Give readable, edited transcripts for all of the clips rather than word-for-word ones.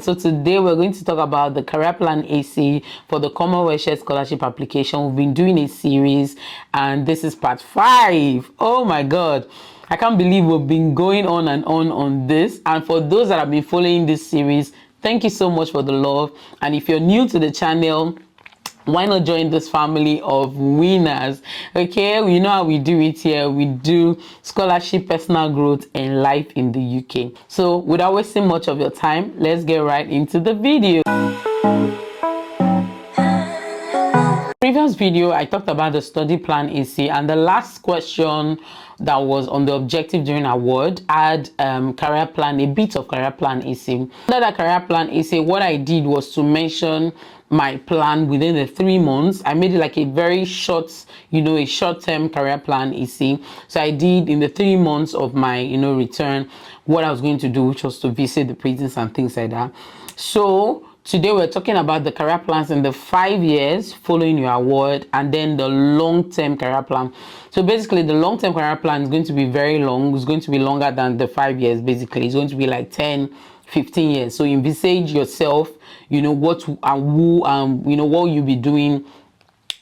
So today we're going to talk about the career plan AC for the Commonwealth Share Scholarship application. We've been doing a series and this is part 5. Oh my God. I can't believe we've been going on and on this. And for those that have been following this series, thank you so much for the love. And if you're new to the channel, why not join this family of winners? Okay, we know how we do it here. We do scholarship, personal growth, and life in the UK. So without wasting much of your time, let's get right into the video. Previous video, I talked about the study plan AC, and the last question that was on the objective during award had career plan, a bit of career plan AC. Under that career plan AC, what I did was to mention my plan within the 3 months. I made it like a very short, a short-term career plan AC. So I did in the 3 months of my, return, what I was going to do, which was to visit the prisons and things like that. So today we're talking about the career plans in the 5 years following your award, and then the long-term career plan. So basically the long-term career plan is going to be very long. It's going to be longer than the 5 years. Basically it's going to be like 10-15 years. So envisage yourself, what and who what you'll be doing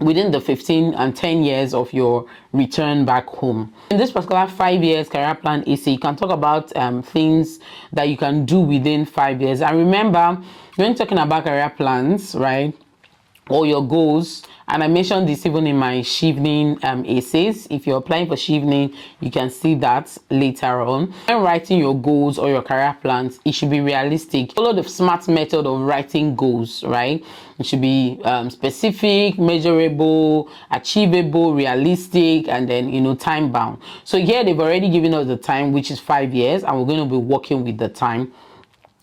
within the 15 and 10 years of your return back home. In this particular 5 years career plan AC, you can talk about things that you can do within 5 years. And remember, when talking about career plans, right, or your goals, and I mentioned this even in my Shivning essays. If you're applying for Shivning, you can see that later on. When writing your goals or your career plans, it should be realistic. Follow the SMART method of writing goals, right? It should be specific, measurable, achievable, realistic, and then, time bound. So here they've already given us the time, which is 5 years, and we're going to be working with the time.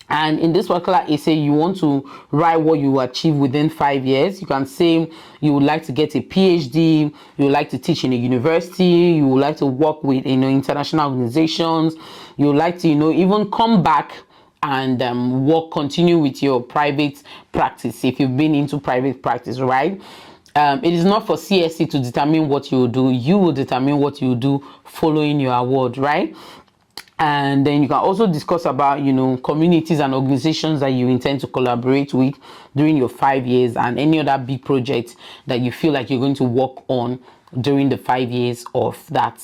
And in this particular essay, you want to write what you achieve within 5 years. You can say you would like to get a PhD, you would like to teach in a university, you would like to work with international organizations, you would like to even come back and continue with your private practice if you've been into private practice, right? It is not for CSC to determine what you will do. You will determine what you will do following your award, right? And then you can also discuss about communities and organizations that you intend to collaborate with during your 5 years, and any other big project that you feel like you're going to work on during the 5 years of that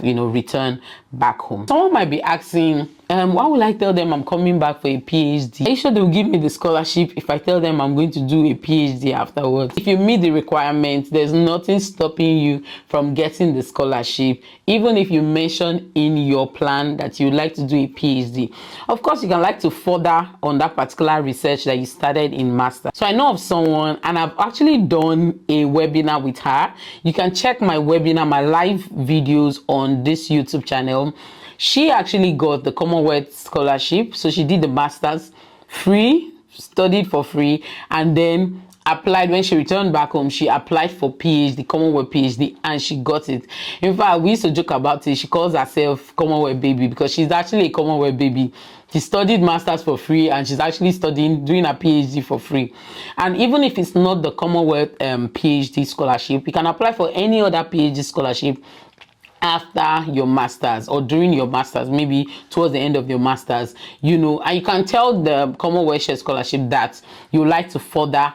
return back home. Someone might be asking, why would I tell them I'm coming back for a PhD? Are you sure they'll give me the scholarship if I tell them I'm going to do a PhD afterwards? If you meet the requirements, there's nothing stopping you from getting the scholarship, even if you mention in your plan that you'd like to do a PhD. Of course, you can like to further on that particular research that you started in master. So I know of someone, and I've actually done a webinar with her. You can check my webinar, my live videos on this YouTube channel. She actually got the Commonwealth scholarship. So she did the master's free, studied for free, and then applied. When she returned back home, she applied for PhD, Commonwealth PhD, and she got it. In fact, we used to joke about it. She calls herself Commonwealth baby because she's actually a Commonwealth baby. She studied masters for free, and she's actually doing a PhD for free. And even if it's not the Commonwealth PhD scholarship, you can apply for any other PhD scholarship after your masters or during your masters, maybe towards the end of your masters, and you can tell the Commonwealth Share Scholarship that you like to further,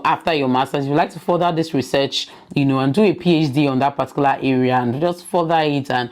after your masters, you like to further this research, and do a PhD on that particular area and just further it, and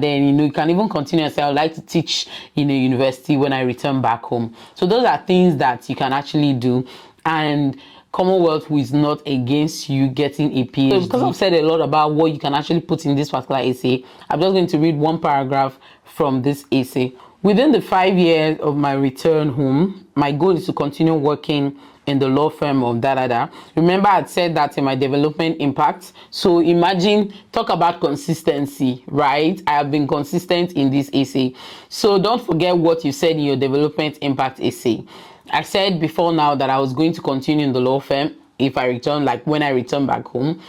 then you can even continue and say, I would like to teach in a university when I return back home. So those are things that you can actually do, and Commonwealth who is not against you getting a PhD. So because I've said a lot about what you can actually put in this particular essay, I'm just going to read one paragraph from this essay. Within the 5 years of my return home, my goal is to continue working in the law firm of da-da-da. Remember, I said that in my development impact. So imagine, talk about consistency, right? I have been consistent in this essay. So don't forget what you said in your development impact essay. I said before now that I was going to continue in the law firm if I return, like when I return back home,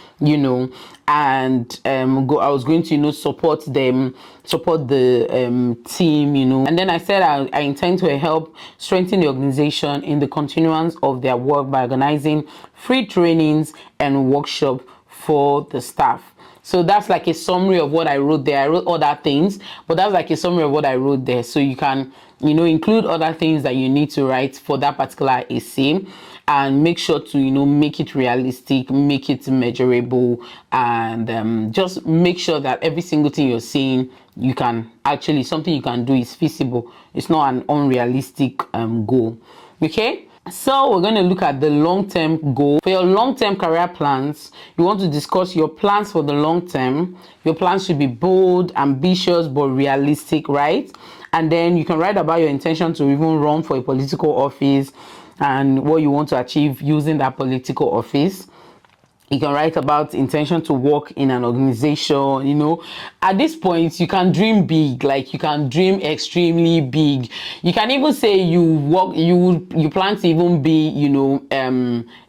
and I was going to, support the team, and then I said I intend to help strengthen the organization in the continuance of their work by organizing free trainings and workshop for the staff. So that's like a summary of what I wrote there. I wrote other things, but that's like a summary of what I wrote there. So you can include other things that you need to write for that particular essay, and make sure to make it realistic, make it measurable, and just make sure that every single thing you're saying, you can actually, something you can do, is feasible. It's not an unrealistic goal. Okay, so we're going to look at the long-term goal. For your long-term career plans, you want to discuss your plans for the long term. Your plans should be bold, ambitious, but realistic, right? And then you can write about your intention to even run for a political office and what you want to achieve using that political office. You can write about intention to work in an organization. At this point, you can dream big, like you can dream extremely big. You can even say you plan to even be,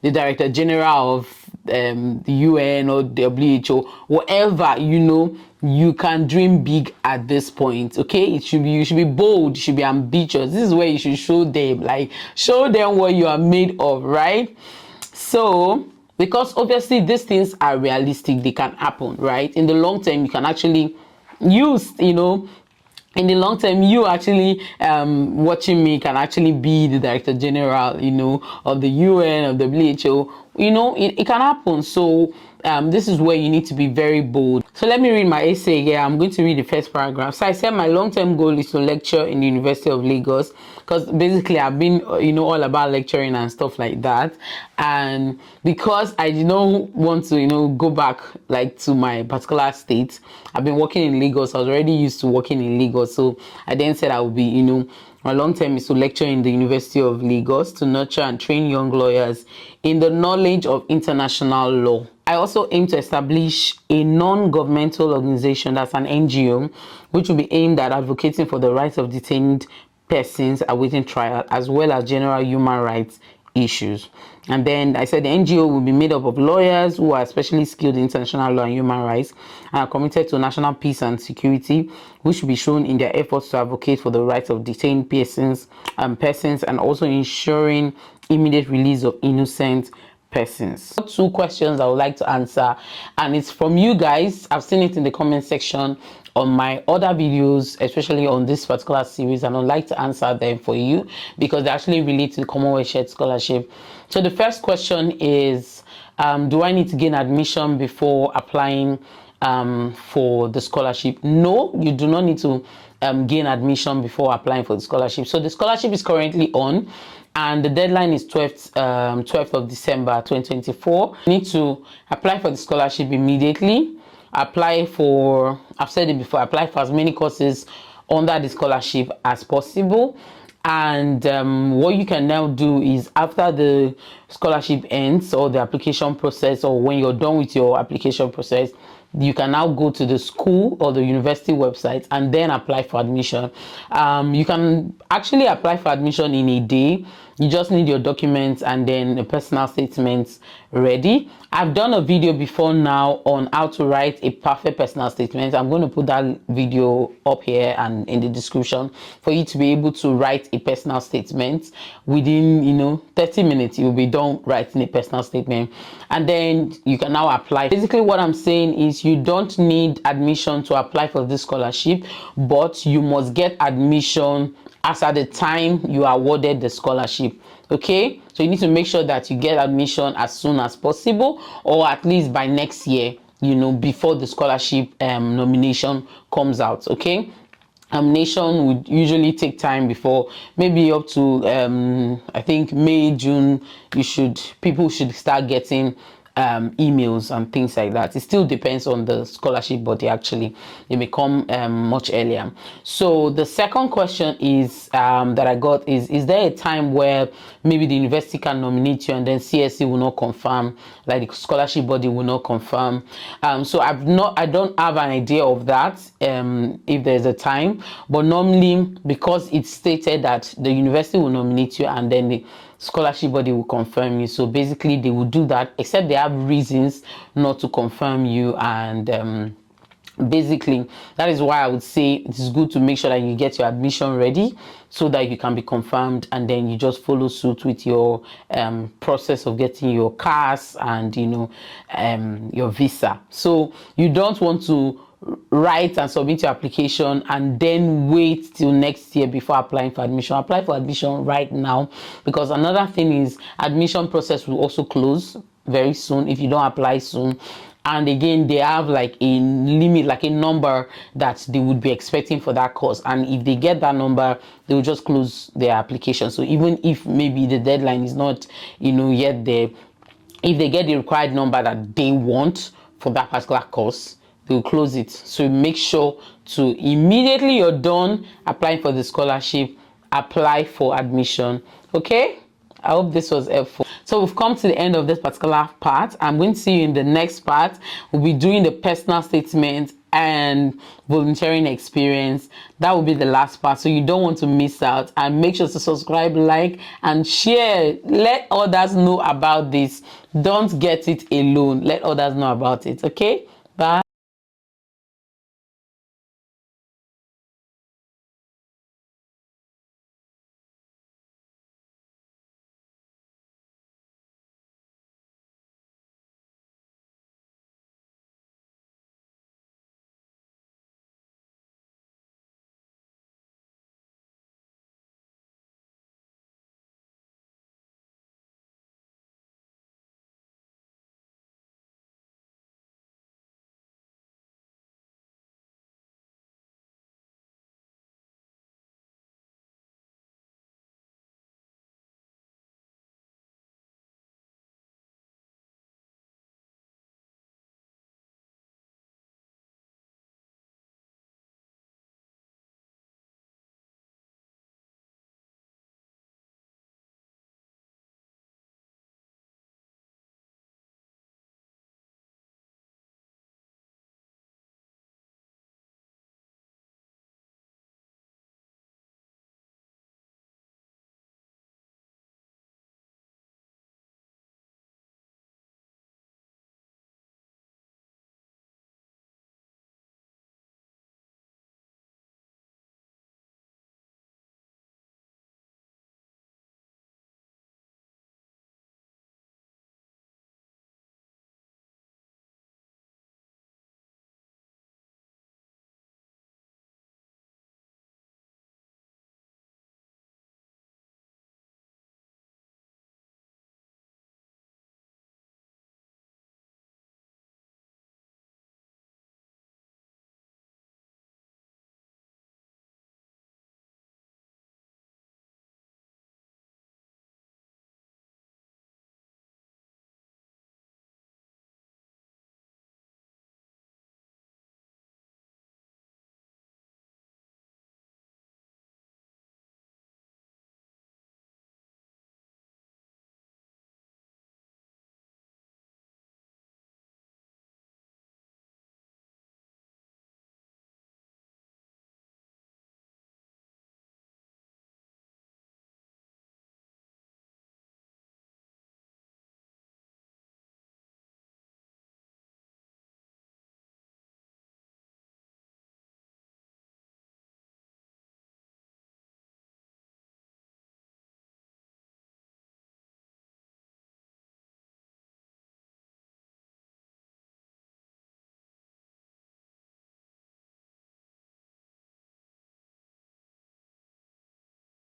the director general of the UN or WHO, whatever, you can dream big at this point. Okay, you should be bold, you should be ambitious. This is where you should show them what you are made of, right? So, because obviously these things are realistic, they can happen, right? In the long term, you can actually use, in the long term, you actually watching me can actually be the director general, of the UN, of the WHO. It can happen. So this is where you need to be very bold. So let me read my essay here. I'm going to read the first paragraph. So I said my long-term goal is to lecture in the University of Lagos, because basically I've been all about lecturing and stuff like that. And because I did not want to go back like to my particular state, I've been working in Lagos. I was already used to working in Lagos, so I then said I would be my long term is to lecture in the University of Lagos to nurture and train young lawyers in the knowledge of international law. I also aim to establish a non-governmental organization, that's an NGO, which will be aimed at advocating for the rights of detained persons awaiting trial, as well as general human rights issues. And then I said the NGO will be made up of lawyers who are especially skilled in international law and human rights and are committed to national peace and security, which will be shown in their efforts to advocate for the rights of detained persons and also ensuring immediate release of innocent persons. 2 questions I would like to answer, and it's from you guys. I've seen it in the comment section on my other videos, especially on this particular series, and I'd like to answer them for you because they actually relate to the Commonwealth Shared Scholarship. So the first question is, do I need to gain admission before applying for the scholarship? No, you do not need to gain admission before applying for the scholarship. So the scholarship is currently on, and the deadline is 12th of December 2024. You need to apply for the scholarship immediately. Apply for, I've said it before, apply for as many courses under the scholarship as possible. And what you can now do is, after the scholarship ends or the application process, or when you're done with your application process, you can now go to the school or the university website and then apply for admission. You can actually apply for admission in a day. You just need your documents and then a personal statement ready. I've done a video before now on how to write a perfect personal statement. I'm going to put that video up here and in the description for you to be able to write a personal statement within 30 minutes. You'll be done writing a personal statement, and then you can now apply. Basically what I'm saying is, you don't need admission to apply for this scholarship, but you must get admission as at the time you are awarded the scholarship. Okay, so you need to make sure that you get admission as soon as possible, or at least by next year, before the scholarship nomination comes out. Okay, nomination would usually take time, before maybe up to I think May, June. People should start getting emails and things like that. It still depends on the scholarship body. Actually, they may come much earlier. So the second question is that I got is there a time where maybe the university can nominate you and then CSC will not confirm, like the scholarship body will not confirm? So I don't have an idea of that, if there's a time, but normally, because it's stated that the university will nominate you and then the scholarship body will confirm you, so basically they will do that, except they have reasons not to confirm you. And basically that is why I would say it is good to make sure that you get your admission ready so that you can be confirmed, and then you just follow suit with your process of getting your CAS and your visa. So you don't want to write and submit your application and then wait till next year before applying for admission. Apply for admission right now, because another thing is admission process will also close very soon if you don't apply soon. And again, they have like a limit, like a number that they would be expecting for that course, and if they get that number, they will just close their application. So even if maybe the deadline is not, yet there, if they get the required number that they want for that particular course, they will close it. So make sure to immediately you're done applying for the scholarship, apply for admission. Okay, I hope this was helpful. So we've come to the end of this particular part. I'm going to see you in the next part. We'll be doing the personal statement and volunteering experience. That will be the last part, so you don't want to miss out. And make sure to subscribe, like, and share. Let others know about this. Don't get it alone. Let others know about it. Okay,